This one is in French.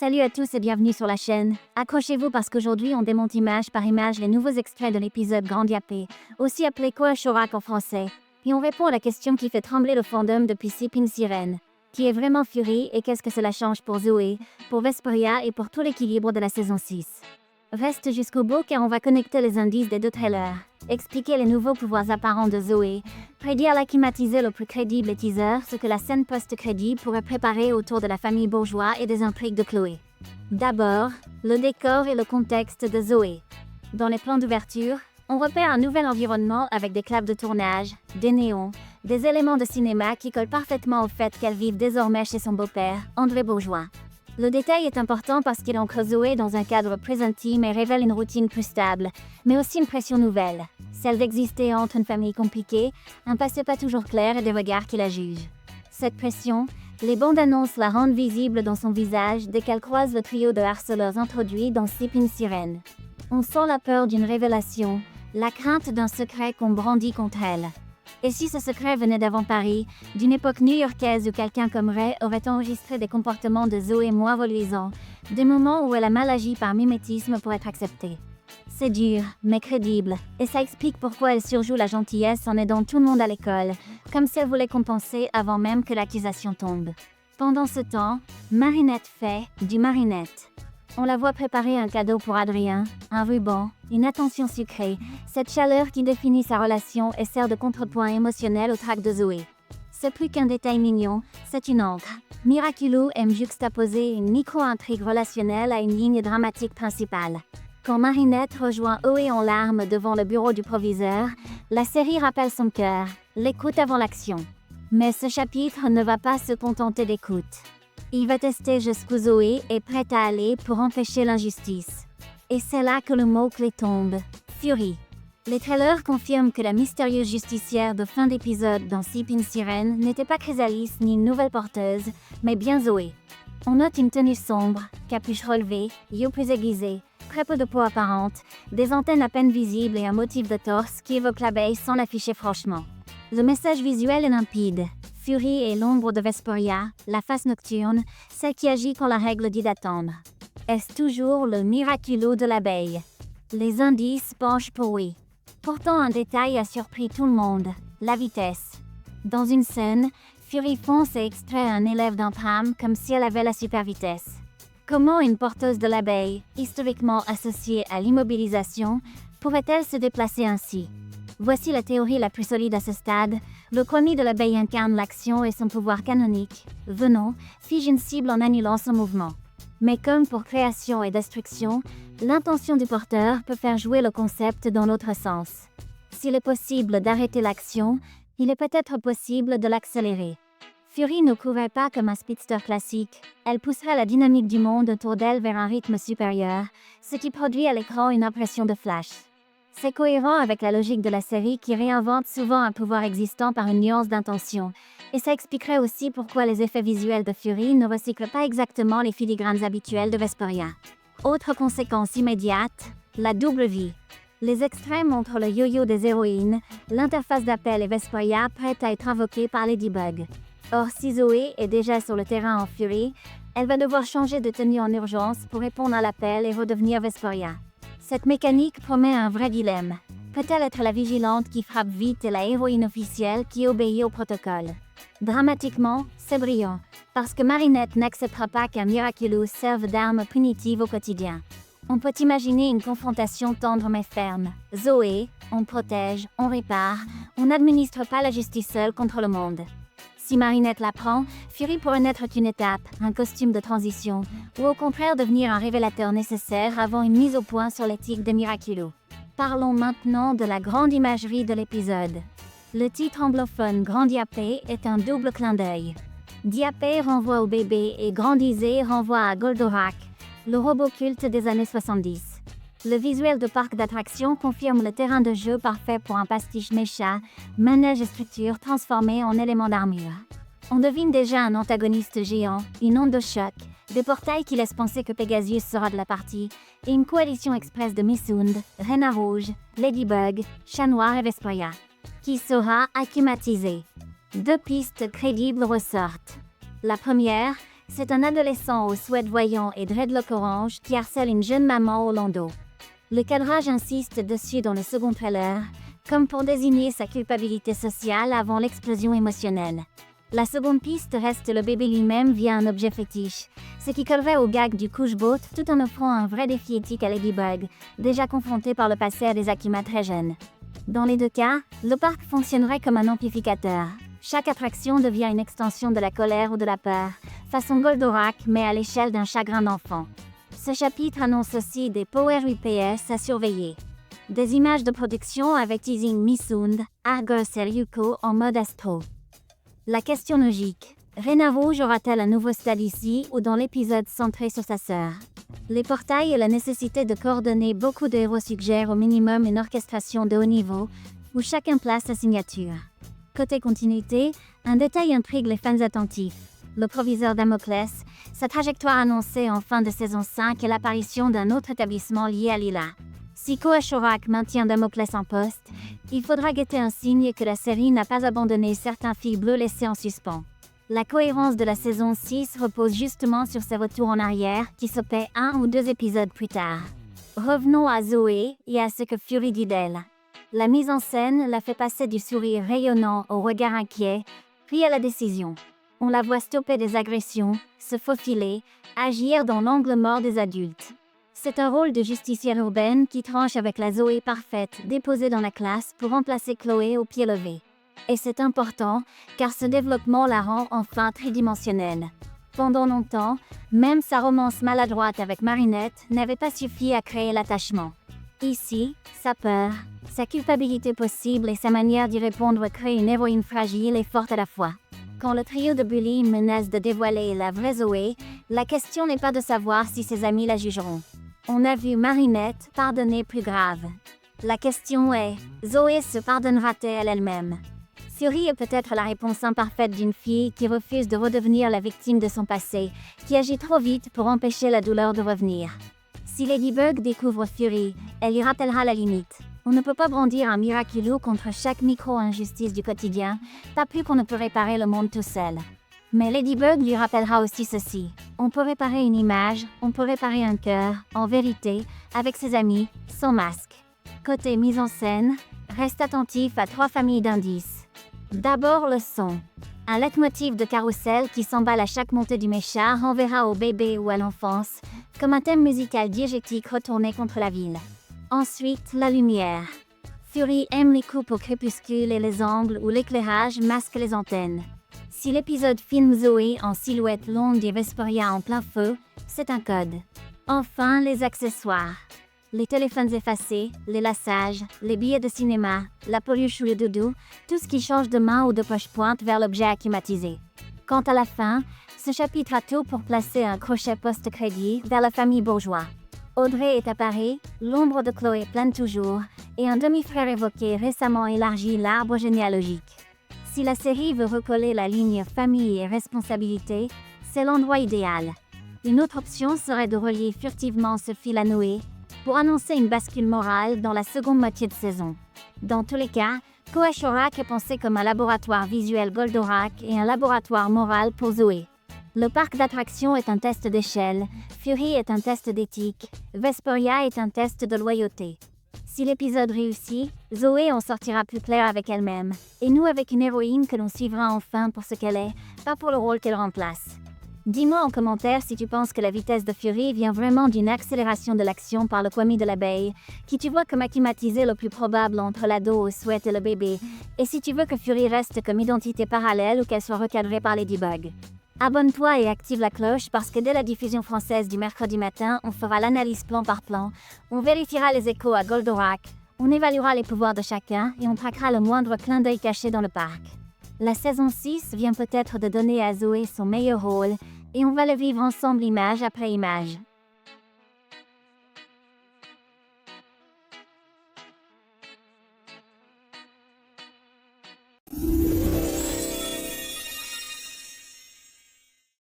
Salut à tous et bienvenue sur la chaîne. Accrochez-vous parce qu'aujourd'hui on démonte image par image les nouveaux extraits de l'épisode Grand Diapé, aussi appelé Koashorak en français. Et on répond à la question qui fait trembler le fandom depuis Sleeping Siren. Qui est vraiment Fury et qu'est-ce que cela change pour Zoé, pour Vesperia et pour tout l'équilibre de la saison 6. Reste jusqu'au bout car on va connecter les indices des deux trailers, expliquer les nouveaux pouvoirs apparents de Zoé, prédire l'acclimatiser le plus crédible et teaser ce que la scène post-crédit pourrait préparer autour de la famille bourgeois et des intrigues de Chloé. D'abord, le décor et le contexte de Zoé. Dans les plans d'ouverture, on repère un nouvel environnement avec des claves de tournage, des néons, des éléments de cinéma qui collent parfaitement au fait qu'elle vive désormais chez son beau-père, André Bourgeois. Le détail est important parce qu'il ancre Zoé dans un cadre plus intime et révèle une routine plus stable, mais aussi une pression nouvelle, celle d'exister entre une famille compliquée, un passé pas toujours clair et des regards qui la jugent. Cette pression, les bandes annonces la rendent visible dans son visage dès qu'elle croise le trio de harceleurs introduits dans Sleeping Siren. On sent la peur d'une révélation, la crainte d'un secret qu'on brandit contre elle. Et si ce secret venait d'avant Paris, d'une époque new-yorkaise où quelqu'un comme Ray aurait enregistré des comportements de Zoé moins reluisants, des moments où elle a mal agi par mimétisme pour être acceptée. C'est dur, mais crédible, et ça explique pourquoi elle surjoue la gentillesse en aidant tout le monde à l'école, comme si elle voulait compenser avant même que l'accusation tombe. Pendant ce temps, Marinette fait du Marinette. On la voit préparer un cadeau pour Adrien, un ruban, une attention sucrée, cette chaleur qui définit sa relation et sert de contrepoint émotionnel au trac de Zoé. C'est plus qu'un détail mignon, c'est une encre. Miraculous aime juxtaposer une micro-intrigue relationnelle à une ligne dramatique principale. Quand Marinette rejoint Oé en larmes devant le bureau du proviseur, la série rappelle son cœur, l'écoute avant l'action. Mais ce chapitre ne va pas se contenter d'écoute. Il va tester jusqu'où Zoé est prête à aller pour empêcher l'injustice. Et c'est là que le mot-clé tombe, Fury. Les trailers confirment que la mystérieuse justicière de fin d'épisode dans Sleeping Siren n'était pas Chrysalis ni une nouvelle porteuse, mais bien Zoé. On note une tenue sombre, capuche relevée, yeux plus aiguisés, très peu de peau apparente, des antennes à peine visibles et un motif de torse qui évoque l'abeille sans l'afficher franchement. Le message visuel est limpide. Fury est l'ombre de Vesperia, la face nocturne, celle qui agit quand la règle dit d'attendre. Est-ce toujours le miraculeux de l'abeille? Les indices penchent pour oui. Pourtant un détail a surpris tout le monde, la vitesse. Dans une scène, Fury fonce et extrait un élève d'un tram comme si elle avait la super vitesse. Comment une porteuse de l'abeille, historiquement associée à l'immobilisation, pourrait-elle se déplacer ainsi? Voici la théorie la plus solide à ce stade. Le chromie de l'abeille incarne l'action et son pouvoir canonique, Venom, fige une cible en annulant son mouvement. Mais comme pour création et destruction, l'intention du porteur peut faire jouer le concept dans l'autre sens. S'il est possible d'arrêter l'action, il est peut-être possible de l'accélérer. Fury ne courrait pas comme un speedster classique, elle pousserait la dynamique du monde autour d'elle vers un rythme supérieur, ce qui produit à l'écran une impression de flash. C'est cohérent avec la logique de la série qui réinvente souvent un pouvoir existant par une nuance d'intention, et ça expliquerait aussi pourquoi les effets visuels de Fury ne recyclent pas exactement les filigranes habituelles de Vesperia. Autre conséquence immédiate, la double vie. Les extraits montrent le yo-yo des héroïnes, l'interface d'appel et Vesperia prête à être invoquée par Ladybug. Or si Zoé est déjà sur le terrain en Fury, elle va devoir changer de tenue en urgence pour répondre à l'appel et redevenir Vesperia. Cette mécanique promet un vrai dilemme. Peut-elle être la vigilante qui frappe vite et la héroïne officielle qui obéit au protocole? Dramatiquement, c'est brillant, parce que Marinette n'acceptera pas qu'un Miraculous serve d'arme punitive au quotidien. On peut imaginer une confrontation tendre mais ferme. Zoé, on protège, on répare, on n'administre pas la justice seule contre le monde. Si Marinette l'apprend, Fury pourrait n'être qu'une étape, un costume de transition, ou au contraire devenir un révélateur nécessaire avant une mise au point sur l'éthique des Miraculous. Parlons maintenant de la grande imagerie de l'épisode. Le titre anglophone Grand Diapé est un double clin d'œil. Diapé renvoie au bébé et Grandisé renvoie à Goldorak, le robot culte des années 70. Le visuel de parc d'attractions confirme le terrain de jeu parfait pour un pastiche mécha, manège et structure transformés en éléments d'armure. On devine déjà un antagoniste géant, une onde de choc, des portails qui laissent penser que Pegasus sera de la partie, et une coalition express de Missund, Reine Rouge, Ladybug, Chat Noir et Vesperia, qui saura acclimatiser. Deux pistes crédibles ressortent. La première, C'est un adolescent aux souhaits voyants et dreadlock orange qui harcèle une jeune maman au landau. Le cadrage insiste dessus dans le second trailer, comme pour désigner sa culpabilité sociale avant l'explosion émotionnelle. La seconde piste reste le bébé lui-même via un objet fétiche, ce qui collerait au gag du couche-boat tout en offrant un vrai défi éthique à Ladybug, déjà confronté par le passé à des Akuma très jeunes. Dans les deux cas, le parc fonctionnerait comme un amplificateur. Chaque attraction devient une extension de la colère ou de la peur, façon Goldorak mais à l'échelle d'un chagrin d'enfant. Ce chapitre annonce aussi des Power UPS à surveiller. Des images de production avec teasing Missund, Argos et Ryuko en mode astro. La question logique. Reina Rouge aura-t-elle un nouveau stade ici ou dans l'épisode centré sur sa sœur? Les portails et la nécessité de coordonner beaucoup de héros suggèrent au minimum une orchestration de haut niveau, où chacun place sa signature. Côté continuité, un détail intrigue les fans attentifs. Le proviseur Damoclès, sa trajectoire annoncée en fin de saison 5 et l'apparition d'un autre établissement lié à Lila. Si Koa Shorak maintient Damoclès en poste, il faudra guetter un signe que la série n'a pas abandonné certains fils bleus laissés en suspens. La cohérence de la saison 6 repose justement sur ses retours en arrière qui se paient 1 ou 2 épisodes plus tard. Revenons à Zoé et à ce que Fury dit d'elle. La mise en scène la fait passer du sourire rayonnant au regard inquiet, puis à la décision. On la voit stopper des agressions, se faufiler, agir dans l'angle mort des adultes. C'est un rôle de justicière urbaine qui tranche avec la Zoé parfaite déposée dans la classe pour remplacer Chloé au pied levé. Et c'est important, car ce développement la rend enfin tridimensionnelle. Pendant longtemps, même sa romance maladroite avec Marinette n'avait pas suffi à créer l'attachement. Ici, sa peur, sa culpabilité possible et sa manière d'y répondre créent une héroïne fragile et forte à la fois. Quand le trio de Bully menace de dévoiler la vraie Zoé, la question n'est pas de savoir si ses amis la jugeront. On a vu Marinette pardonner plus grave. La question est, Zoé se pardonnera-t-elle elle-même? Fury est peut-être la réponse imparfaite d'une fille qui refuse de redevenir la victime de son passé, qui agit trop vite pour empêcher la douleur de revenir. Si Ladybug découvre Fury, elle y rappellera la limite. On ne peut pas brandir un miraculeux contre chaque micro-injustice du quotidien, pas plus qu'on ne peut réparer le monde tout seul. Mais Ladybug lui rappellera aussi ceci. On peut réparer une image, on peut réparer un cœur, en vérité, avec ses amis, sans masque. Côté mise en scène, reste attentif à 3 familles d'indices. D'abord le son. Un leitmotiv de carrousel qui s'emballe à chaque montée du méchant renverra au bébé ou à l'enfance, comme un thème musical diégétique retourné contre la ville. Ensuite, la lumière. Fury aime les coupes au crépuscule et les angles où l'éclairage masque les antennes. Si l'épisode filme Zoé en silhouette longue et Vesperia en plein feu, c'est un code. Enfin, les accessoires. Les téléphones effacés, les lassages, les billets de cinéma, la peluche ou le doudou, tout ce qui change de main ou de poche-pointe vers l'objet acclimatisé. Quant à la fin, ce chapitre a tout pour placer un crochet post-crédit vers la famille Bourgeois. Audrey est à Paris, l'ombre de Chloé plane toujours, et un demi-frère évoqué récemment élargit l'arbre généalogique. Si la série veut recoller la ligne famille et responsabilité, c'est l'endroit idéal. Une autre option serait de relier furtivement ce fil à Noé pour annoncer une bascule morale dans la seconde moitié de saison. Dans tous les cas, Koa Shorak est pensé comme un laboratoire visuel Goldorak et un laboratoire moral pour Zoé. Le parc d'attractions est un test d'échelle, Fury est un test d'éthique, Vesperia est un test de loyauté. Si l'épisode réussit, Zoé en sortira plus claire avec elle-même, et nous avec une héroïne que l'on suivra enfin pour ce qu'elle est, pas pour le rôle qu'elle remplace. Dis-moi en commentaire si tu penses que la vitesse de Fury vient vraiment d'une accélération de l'action par le Kwami de l'abeille, qui tu vois comme acclimatisé le plus probable entre l'ado au souhait et le bébé, et si tu veux que Fury reste comme identité parallèle ou qu'elle soit recadrée par Ladybug. Abonne-toi et active la cloche parce que dès la diffusion française du mercredi matin, on fera l'analyse plan par plan, on vérifiera les échos à Goldorak, on évaluera les pouvoirs de chacun et on traquera le moindre clin d'œil caché dans le parc. La saison 6 vient peut-être de donner à Zoé son meilleur rôle et on va le vivre ensemble image après image.